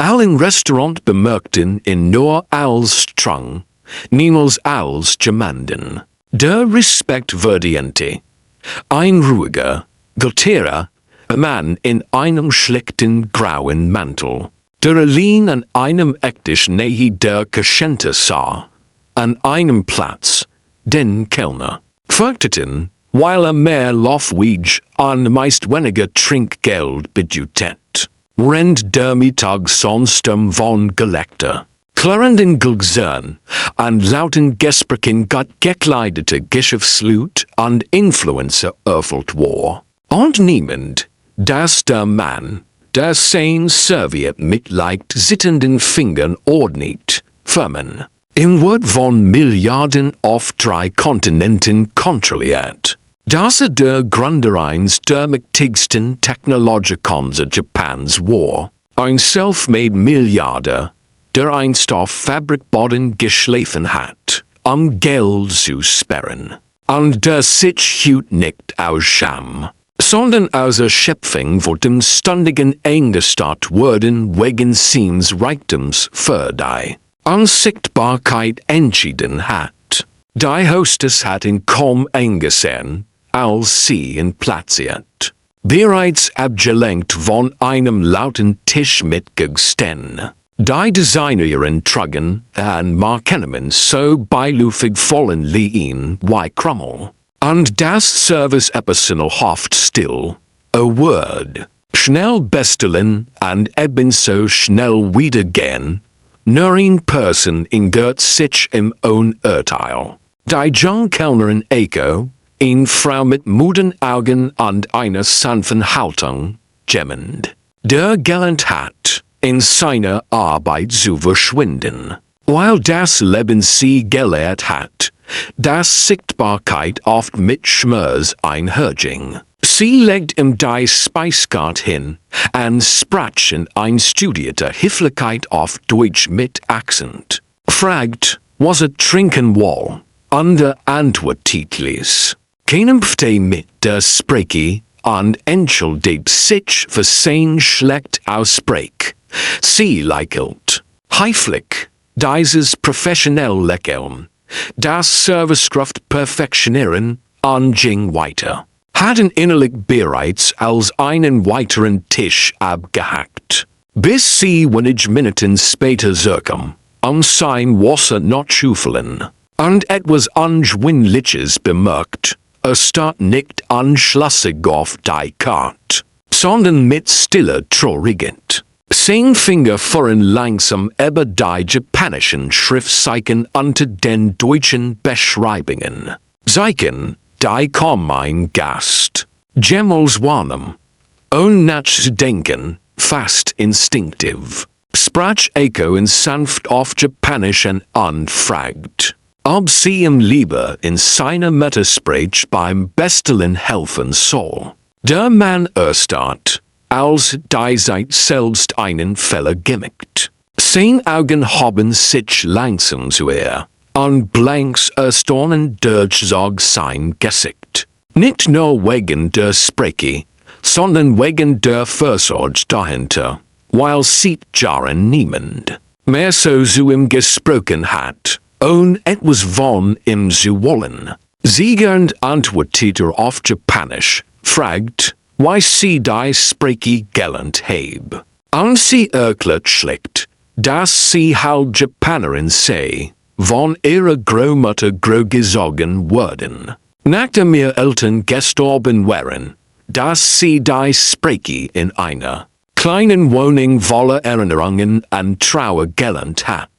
Allen Restaurant bemerkten in nur als Strang, niemals als jemanden. Der Respekt verdiente. Ein ruhiger, guterer Mann in einem schlichten grauen Mantel, der allein an einem Ecktisch nahe der Geschenke sah, an einem Platz, den Kellner fürchteten, weil mehr Laufwege an meist weniger Trinkgeld bedeutet. Rennt der Mittag sonst von Gelächter, klirrenden Glugsern, an lauten Gesprächen got gekleidete Geschäftsleute und Influencer erfüllt war. Und niemand, dass der Mann, der sein serviert mit leicht sittenden Fingern ordnet, Firmen, im Wort von Milliarden auf 3 Kontinenten kontrolliert. Das der Gründer eines der mächtigsten Technologiekonzerne Japans war, ein self-made Milliardär, der einst auf Fabrikboden geschlafen hat, Geld zu sparen. Und der sich heute nicht aus Scham, sondern aus Erschöpfung vor dem ständigen eingestarrt worden wegen seines Reichtums für die Unsichtbarkeit entschieden hat. Die Hostess hat ihn kaum eingesehen, als sie ihn platziert. Bereits abgelenkt von einem lauten Tisch mit Gästen. Die Designerin trugen an Markenemen so beiläufig vollen Lein wie Krummel. Und das Service-Personal hofft still, a word, schnell bestellen und ebenso schnell wieder gehen, nur ein Person ingert sich im Unurteil. Die junge Kellnerin Echo, eine Frau mit müden Augen und einer sanften Haltung, gemmend, der gelernt hat, in seiner Arbeit zu verschwinden, weil das Leben sie gelehrt hat, dass Sichtbarkeit oft mit Schmerz einherging. Sie legt ihm die Speiskarte hin, und sprach in einstudierter Höflichkeit auf Deutsch mit Akzent. Fragt, was trinken wohl, und antwortet keinem mit der Spreke, und entschuldigt sich für sein schlecht Ausbrech. Sie lächelt, heiflich, dieses professionell Lächeln, das Servicekraft perfektionieren, und ging weiter. Hatten innerlich bereits als einen weiteren Tisch abgehackt, bis sie wenig Minuten später zurückkam, sein Wasser noch zu füllen, und etwas Ungewöhnliches bemerkt, statt nicht anschlossig auf die Karte, sondern mit stiller Traurigkeit. Sein Finger fuhren langsam über die japanischen Schriftzeichen unter den deutschen Beschreibungen. Zeichen, die kaum ein Gast, jemals wahrnahm, ohne nachzudenken, fast instinktiv. Sprach Echo in sanft auf Japanisch und fragt, ob sie ihm lieber in seiner Muttersprache beim Bestellen helfen soll. Der Mann erstarrt, als die Zeit selbst einen Fehler gemacht. Sein Augen haben sich langsam zu und blanks Erstaunen durchzog sein Gesicht. Nicht nur wegen der Sprache, sondern wegen der Vorsorge dahinter, weil sieht Jaren niemand mehr so zu ihm gesprochen hat, ohne etwas von ihm zu wollen. Siegernd antwortet auf Japanisch, fragt, why sie die Sprache gelernt heb. Und sie erklärt schlicht, dass sie halb Japanerin sei, von ihrer Großmutter großgezogen wurden. Nachdem ihr Eltern gestorben waren, dass sie die Sprache in einer kleinen Wohnung voller Erinnerungen und Trauer gelernt hat.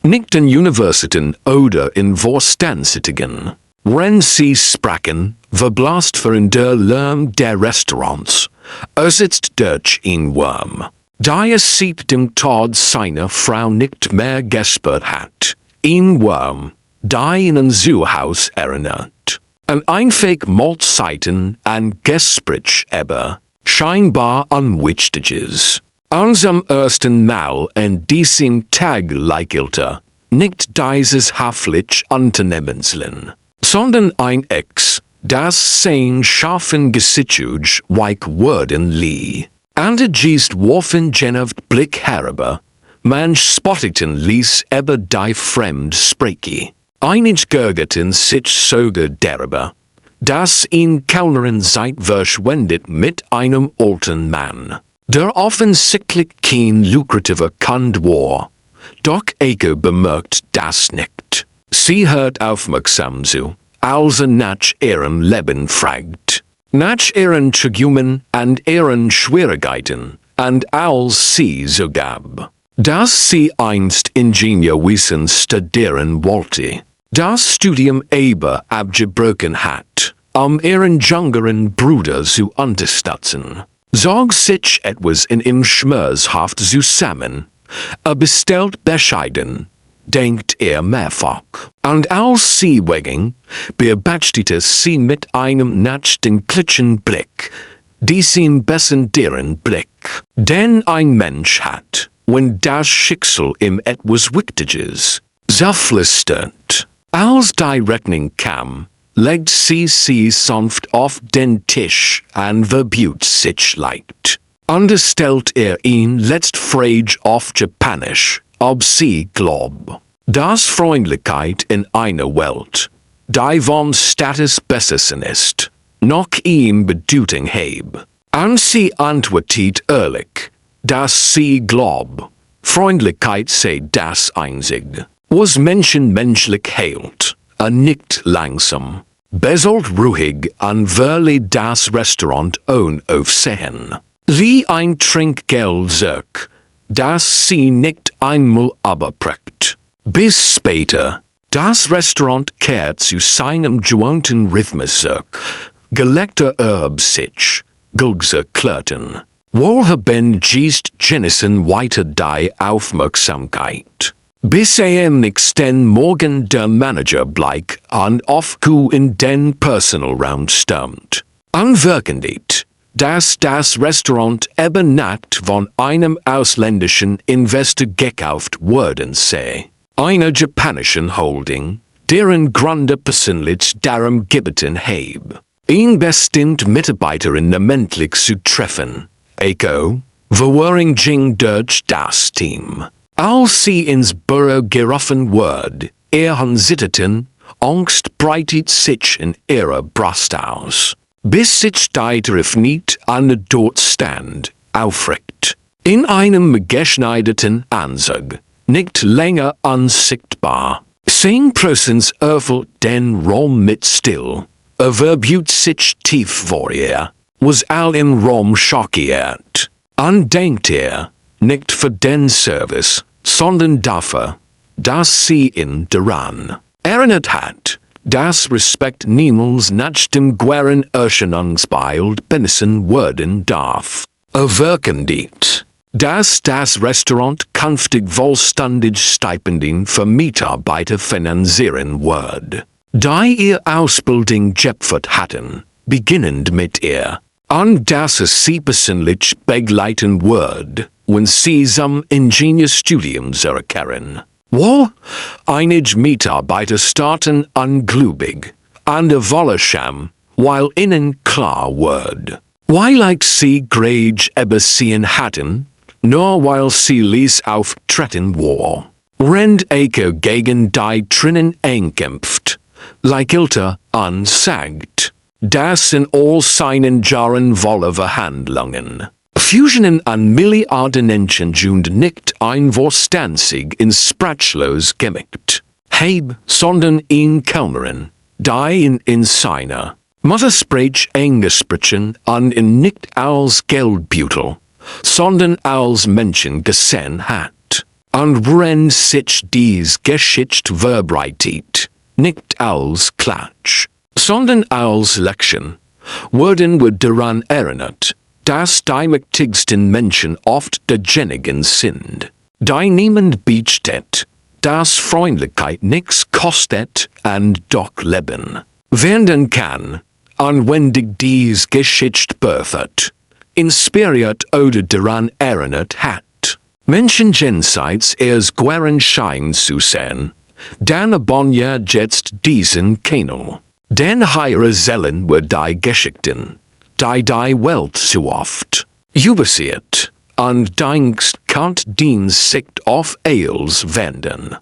Nicht in Universitäten oder in Vorstandssitzungen. Wenn sie sprachen, verblasst für der Lärm der Restaurants, ersetzt durch ein Wurm. Da es seit dem Tod seiner Frau nicht mehr gespürt hat. Ein Wurm, der in ein Zuhause erinnert. Ein einfach Mahlzeiten an Gespräch über scheinbar Unwichtiges. Unserem ersten Mal in diesem Tag lächelte nicht dieses höflich Unternehmenslen, sondern ein Ex, das sein scharfen Gesicht weich worden lieh. Ante geest worfen genavd blik herber, manch spottiten lies ebber die fremd spreki. Einige gurgeten sich sogar derber, dass ihn Kellnerin Zeit verschwendet mit einem alten Mann, der offensichtlich kein lukrativer Kund war. Doch Eiko bemerkt das nicht. Sie hört aufmerksam zu, als nach ihrem Leben fragt. Nach ihren Tragungen und ihren Schwierigkeiten, und als sie so gab, dass sie einst Ingenieurwesen studieren wollte. Das Studium aber abgebrochen hat, ihren jüngeren Bruder zu unterstützen. Zog sich etwas in ihm schmerzhaft zusammen, bestellt bescheiden, denkt mehrfach. Und als sie wegging, beachtete sie mit einem nachdenklichen Blick, diesen besonderen Blick, den ein Mensch hat, wenn das Schicksal ihm etwas Wichtiges zerflüstert. Als die Rechnung kam, legt sie sanft auf den Tisch und verbeugt sich leicht. Unterstellt ihn letztfrage auf Japanisch, ob sie glaubt, dass Freundlichkeit in einer Welt, die von Status besessen ist, noch ihm Bedeutung heb. Und sie antwortet ehrlich, dass sie glaubt, Freundlichkeit sei das Einzige, was Menschen menschlich hält, nicht langsam. Besolt ruhig und will das Restaurant aufsehen. Wie ein Trinkgeld zurück, das sie nicht einmal abbricht. Bis später, das Restaurant kehrt zu seinem gewohnten Rhythmus zurück. Geleckter sich, Gulgse klirrten. Wohlhabend geest Jennison weiter die Aufmerksamkeit. Bis nächsten Morgen der Manager bleik und aufku in den Personalraum stürmt. Anwirkend, dass das Restaurant eben nicht von einem ausländischen Investor gekauft worden sei. Einer japanischen Holding, deren Gründer persönlich darum gebeten heb, ihn bestimmt Mitarbeiterin namentlich zu treffen. Eiko, verwirring ging durch das Team. Als sie ins Büro gerufen wird, zitterten, Angst breitet sich in ihrer Brust aus, bis sich die Tarif nicht an dort stand, aufrecht. In einem geschneideten Anzug, nicht länger unsichtbar. 10% öffnet den Raum mit still, verbeugt sich tief vor ihr, was all im Raum schockiert. Und denkt nicht für den Service, sondern dafür, dass sie ihn daran erinnert hat, dass Respekt niemals nach dem gueren Erscheinungsbild bemessen werden darf. Erwirkend, dass das Restaurant künftig vollständig Stipendien für Mitarbeiter finanzieren wird, die ihr Ausbildung gepfert hatten, beginnend mit ihr, und dass es sie persönlich begleiten wird, wenn sie zum Ingenieurstudium zurückkehren. Wo einige Mitarbeiter starten ungläubig, andere wollen weil ihnen klar wird, weil sie grade übersehen hatten, nur weil sie ließ auftreten war. Rennt Eiko gegen die Trinnen kämpft, lächelte und sagt, dass in all seinen Jahren voller Verhandlungen Fusionen an Milliarden und nicht einvorstanzig in sprachlos gemacht, heb, sondern in Kellnerin, die in seiner Muttersprach angesprochen und in nicht als Geldbeutel, sondern als Menschen gesehen hat, und worin sich dies Geschichte verbreitet, nicht als Klatsch, sondern als Lektion, wurden wir daran erinnert, dass die mächtigsten Menschen oft diejenigen sind, die niemand beachtet, dass Freundlichkeit nichts kostet und doch Leben werden kann, und wenn dich dies Geschichte befördert, inspiriert oder daran erinnert hat, Menschen jenseits ihres gueren Schein zu sehen, dann abonniert jetzt diesen Kanal. Denn hier erzählen wir die Geschichten, die Welt so oft Übersät und denkst, kann Dienst sich auf Eils wenden.